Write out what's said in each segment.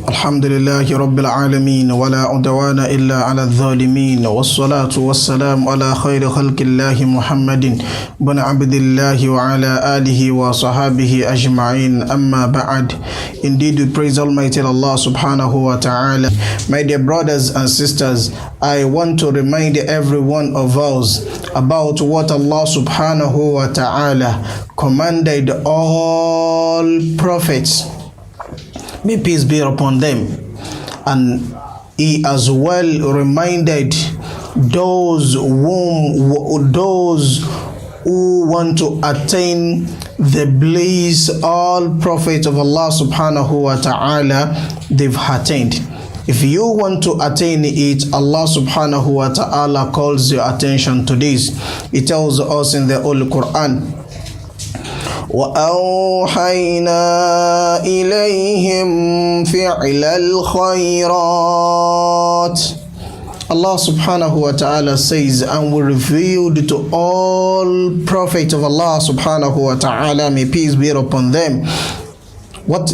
الحمد لله رب العالمين ولا عدوان إلا على الظالمين والصلاة والسلام على خير خلق الله محمد بن عبد الله وعلى آله وصحابه أجمعين أما بعد. Indeed, we praise Almighty Allah subhanahu wa ta'ala. My dear brothers and sisters, I want to remind every one of us about what Allah subhanahu wa ta'ala commanded all prophets, may peace be upon them, and he as well reminded those who want to attain the bliss all prophets of Allah subhanahu wa ta'ala they've attained. If you want to attain it, Allah subhanahu wa ta'ala calls your attention to this. He tells us in the Holy Quran, وَأَوْحَيْنَا إِلَيْهِمْ فِعْلَ الْخَيْرَاتِ. Allah subhanahu wa ta'ala says, and we revealed to all prophets of Allah subhanahu wa ta'ala, may peace be upon them. What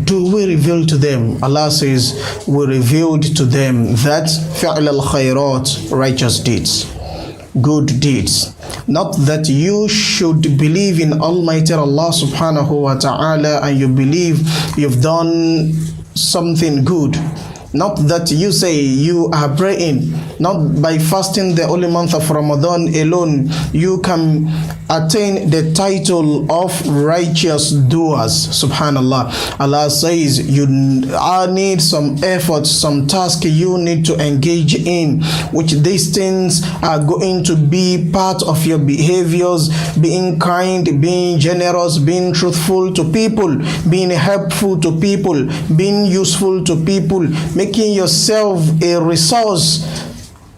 do we reveal to them? Allah says, we revealed to them that فِعْلَ الْخَيْرَاتِ, righteous deeds, good deeds. Not that you should believe in Almighty Allah subhanahu wa ta'ala and you believe you've done something good. Not that you say you are praying, not by fasting the holy month of Ramadan alone you can attain the title of righteous doers. Subhanallah. Allah says you need some effort, some task you need to engage in, which these things are going to be part of your behaviors: being kind, being generous, being truthful to people, being helpful to people, being useful to people, making yourself a resource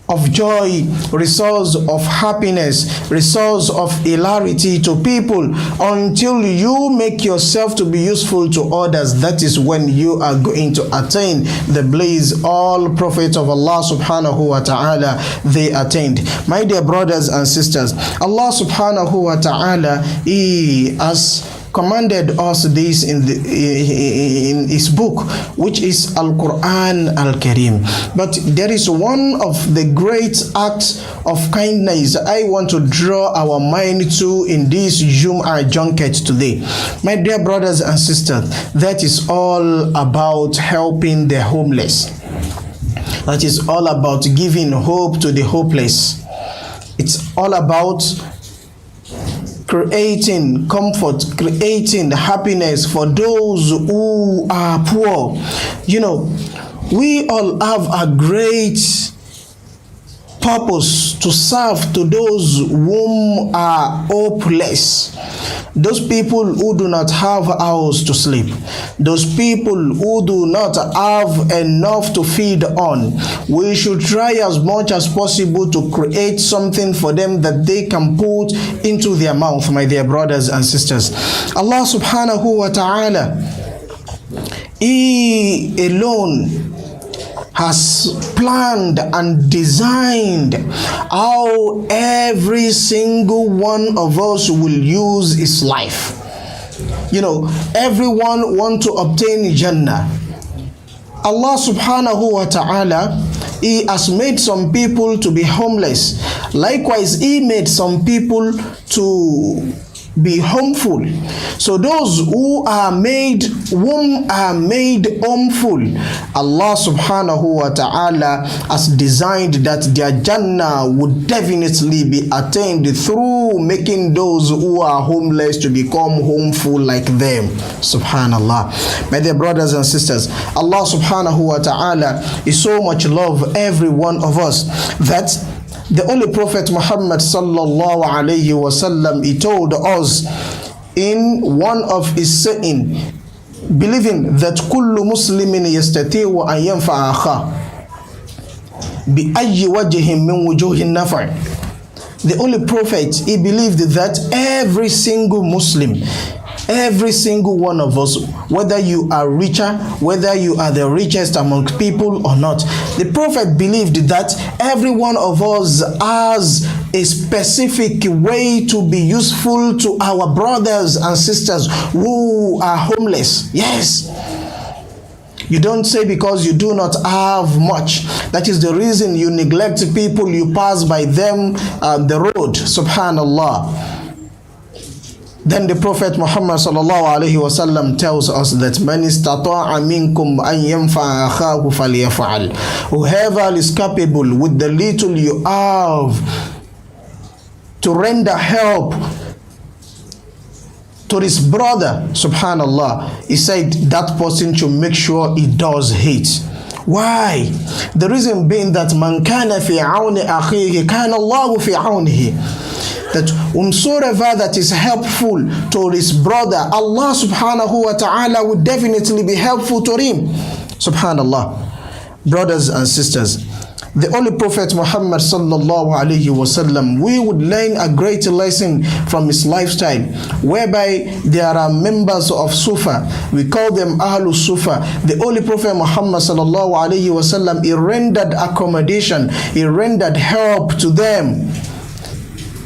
of joy, resource of happiness, resource of hilarity to people. Until you make yourself to be useful to others, that is when you are going to attain the bliss all prophets of Allah subhanahu wa ta'ala they attained. My dear brothers and sisters, Allah subhanahu wa ta'ala, He has commanded us this in his book, which is Al-Quran Al-Karim. But there is one of the great acts of kindness I want to draw our mind to in this Jum'ah junket today. My dear brothers and sisters, that is all about helping the homeless. That is all about giving hope to the hopeless. It's all about creating comfort, creating happiness for those who are poor. You know, we all have a great purpose to serve to those whom are hopeless, those people who do not have a house to sleep, those people who do not have enough to feed on. We should try as much as possible to create something for them that they can put into their mouth, my dear brothers and sisters. Allah subhanahu wa ta'ala, He alone has planned and designed how every single one of us will use his life. You know, everyone wants to obtain Jannah. Allah subhanahu wa ta'ala, He has made some people to be homeless. Likewise, He made some people to be homeful. So those who are made homeful, Allah subhanahu wa ta'ala has designed that their Jannah would definitely be attained through making those who are homeless to become homeful like them. Subhanallah. My dear brothers and sisters, Allah subhanahu wa ta'ala is so much love every one of us that the Holy Prophet Muhammad sallallahu alayhi wasallam, he told us in one of his saying, believing that kullu muslimin yastati'u an yanfa'a akha bi ayyi wajhin min wujuhin nafa'. The Holy Prophet, he believed that every single Muslim, every single one of us, whether you are richer, whether you are the richest among people or not, the Prophet believed that every one of us has a specific way to be useful to our brothers and sisters who are homeless. Yes. You don't say because you do not have much. That is the reason you neglect people, you pass by them the road. Subhanallah. Then the Prophet Muhammad sallallahu alaihi wasallam tells us that man istata'a minkum an yanfa'a akhahu falyaf'al. Whoever is capable with the little you have to render help to his brother, subhanallah, he said that person should make sure he does it. Why? The reason being that man kana fi auni akhihi kana Allahu fi aunihi. That whomsoever that is helpful to his brother, Allah subhanahu wa ta'ala would definitely be helpful to him. Subhanallah. Brothers and sisters, the Holy Prophet Muhammad sallallahu alayhi wasallam, we would learn a great lesson from his lifestyle, whereby there are members of Sufa. We call them Ahlul Sufa. The Holy Prophet Muhammad sallallahu alayhi wasallam, he rendered accommodation, he rendered help to them.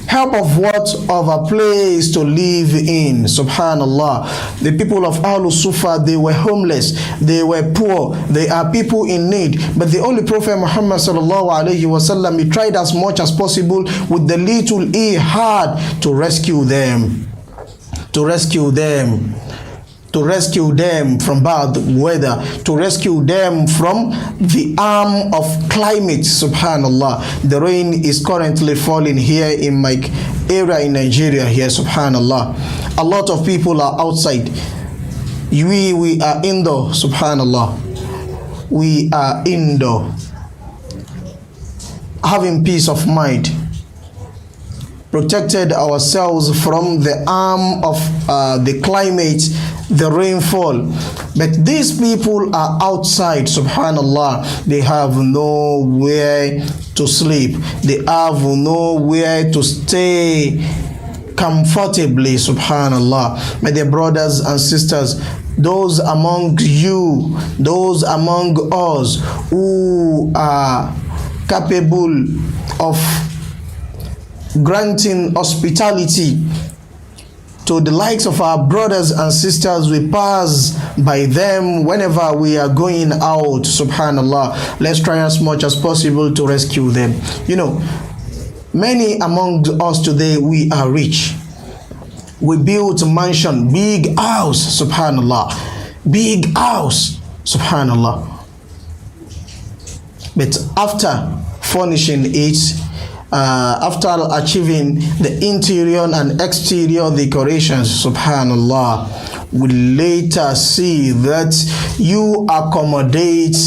Help of what? Of a place to live in. Subhanallah. The people of Ahlul Sufa, they were homeless, they were poor, they are people in need. But the Holy Prophet Muhammad sallallahu alaihi wasallam, he tried as much as possible with the little he had to rescue them. To rescue them. To rescue them from bad weather, to rescue them from the harm of climate. Subhanallah. The rain is currently falling here in my area in Nigeria here. Subhanallah. A lot of people are outside. We are indoor. Subhanallah. We are indoor, having peace of mind, protected ourselves from the harm of the climate, the rainfall. But these people are outside, subhanallah. They have nowhere to sleep. They have nowhere to stay comfortably, subhanallah. My dear brothers and sisters, those among you, those among us who are capable of granting hospitality to the likes of our brothers and sisters, we pass by them whenever we are going out, subhanallah. Let's try as much as possible to rescue them. You know, many among us today, we are rich. We built a mansion, big house, subhanallah. Big house, subhanallah. But after furnishing it, after achieving the interior and exterior decorations, subhanallah, we later see that you accommodate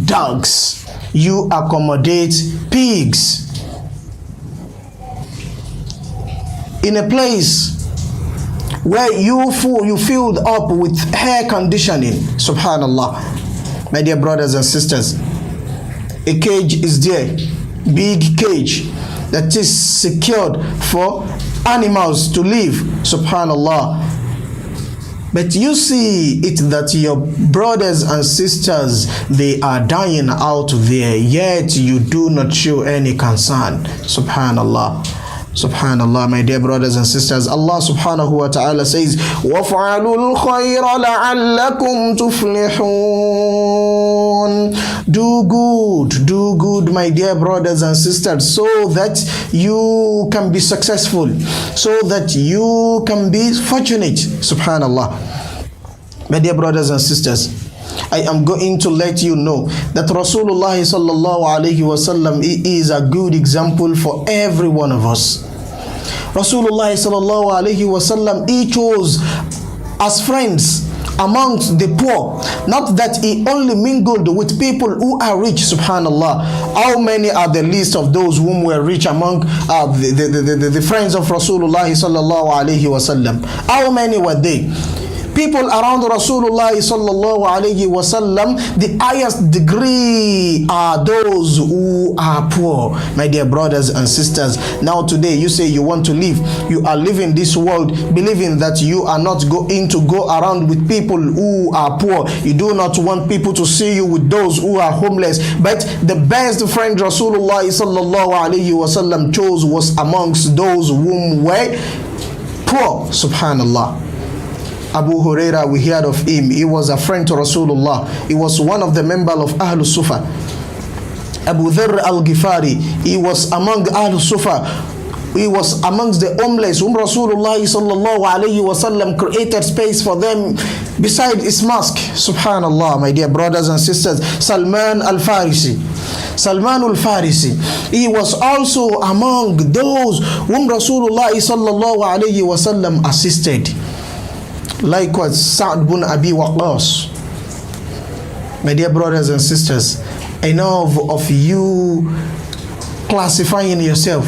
dogs, you accommodate pigs in a place where you filled up with air conditioning, subhanallah. My dear brothers and sisters, a cage is there, big cage that is secured for animals to live, subhanallah. But you see it that your brothers and sisters, they are dying out there, yet you do not show any concern, subhanallah. Subhanallah, my dear brothers and sisters, Allah subhanahu wa ta'ala says, وَافْعَلُوا الْخَيْرَ لَعَلَّكُمْ تُفْلِحُونَ. Do good, my dear brothers and sisters, so that you can be successful, so that you can be fortunate. Subhanallah. My dear brothers and sisters, I am going to let you know that Rasulullah sallallahu alayhi wasallam is a good example for every one of us. Rasulullah sallallahu alayhi wasallam, he chose as friends amongst the poor, not that he only mingled with people who are rich, subhanallah. How many are the list of those whom were rich among the friends of Rasulullah sallallahu alayhi wasallam? How many were they? People around Rasulullah sallallahu alayhi wasallam, the highest degree are those who are poor. My dear brothers and sisters, now today you say you want to live, you are living this world believing that you are not going to go around with people who are poor. You do not want people to see you with those who are homeless. But the best friend Rasulullah sallallahu alayhi wasallam chose was amongst those whom were poor, subhanallah. Abu Huraira, we heard of him. He was a friend to Rasulullah. He was one of the members of Ahlul Sufa. Abu Dharr al-Ghifari, he was among Ahlul Sufa. He was amongst the homeless whom Rasulullah sallallahu alayhi wasallam created space for them beside his mosque. Subhanallah, my dear brothers and sisters. Salman al-Farisi, he was also among those whom Rasulullah sallallahu alayhi wasallam assisted. Likewise, Sa'd bin Abi Waqqas. My dear brothers and sisters, enough of you classifying yourself,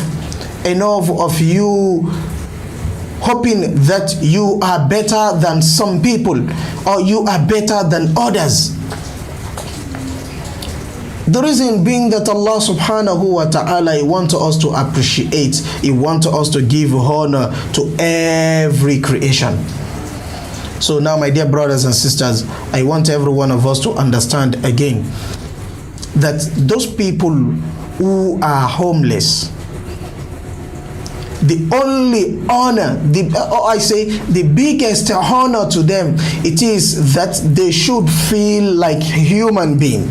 enough of you hoping that you are better than some people or you are better than others. The reason being that Allah subhanahu wa ta'ala, He wants us to appreciate, He wants us to give honor to every creation. So now, my dear brothers and sisters, I want every one of us to understand again that those people who are homeless, the only honor, the biggest honor to them, it is that they should feel like human being.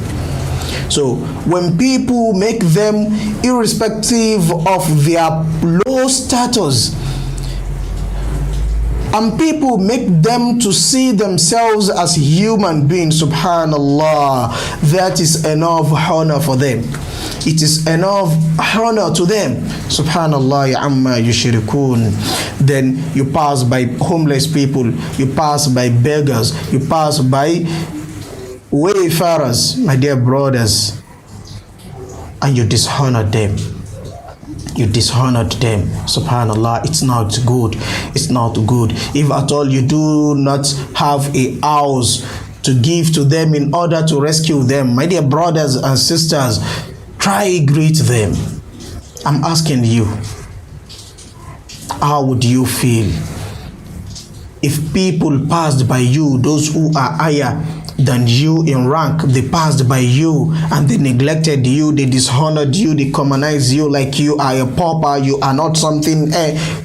So when people make them, irrespective of their low status, and people make them to see themselves as human beings, subhanallah, that is enough honor for them. It is enough honor to them. Subhanallah, amma yushrikun. Then you pass by homeless people, you pass by beggars, you pass by wayfarers, my dear brothers, and you dishonor them. You dishonored them. Subhanallah, it's not good. It's not good. If at all you do not have a house to give to them in order to rescue them, my dear brothers and sisters, try greet them. I'm asking you, how would you feel if people passed by you, those who are higher than you in rank, they passed by you and they neglected you, they dishonored you, they commonized you like you are a pauper, you are not something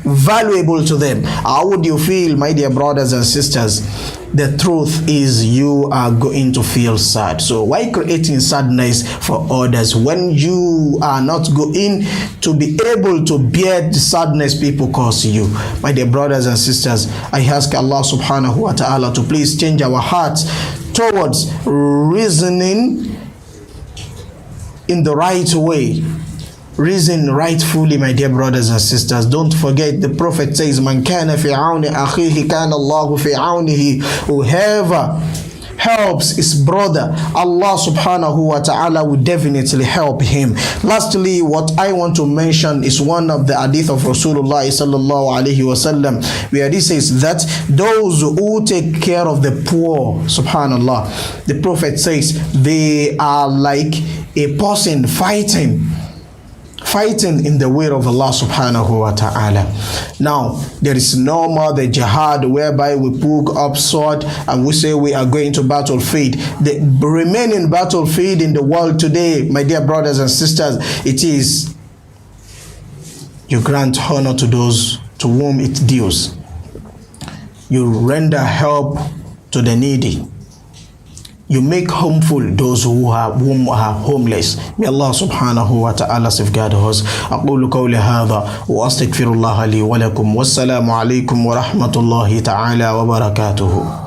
valuable to them? How would you feel, my dear brothers and sisters? The truth is, you are going to feel sad. So why creating sadness for others when you are not going to be able to bear the sadness people cause you? My dear brothers and sisters, I ask Allah subhanahu wa ta'ala to please change our hearts towards reasoning in the right way. Reason rightfully, my dear brothers and sisters. Don't forget, the Prophet says, Man kana fi auni akhihi kana Allahu fi aunihi. Whoever helps his brother, Allah subhanahu wa ta'ala will definitely help him. Lastly, what I want to mention is one of the hadith of Rasulullah sallallahu alaihi wasallam, where this says that those who take care of the poor, subhanallah, the Prophet says they are like a person fighting in the way of Allah subhanahu wa ta'ala. Now, there is no more the jihad whereby we pick up sword and we say we are going to battlefield. The remaining battlefield in the world today, my dear brothers and sisters, it is you grant honor to those to whom it deals. You render help to the needy. You make harmful those whom are homeless. May Allah subhanahu wa ta'ala safeguard us. أقول قولي هذا وأستغفر الله لي ولكم والسلام عليكم ورحمة الله تعالى وبركاته.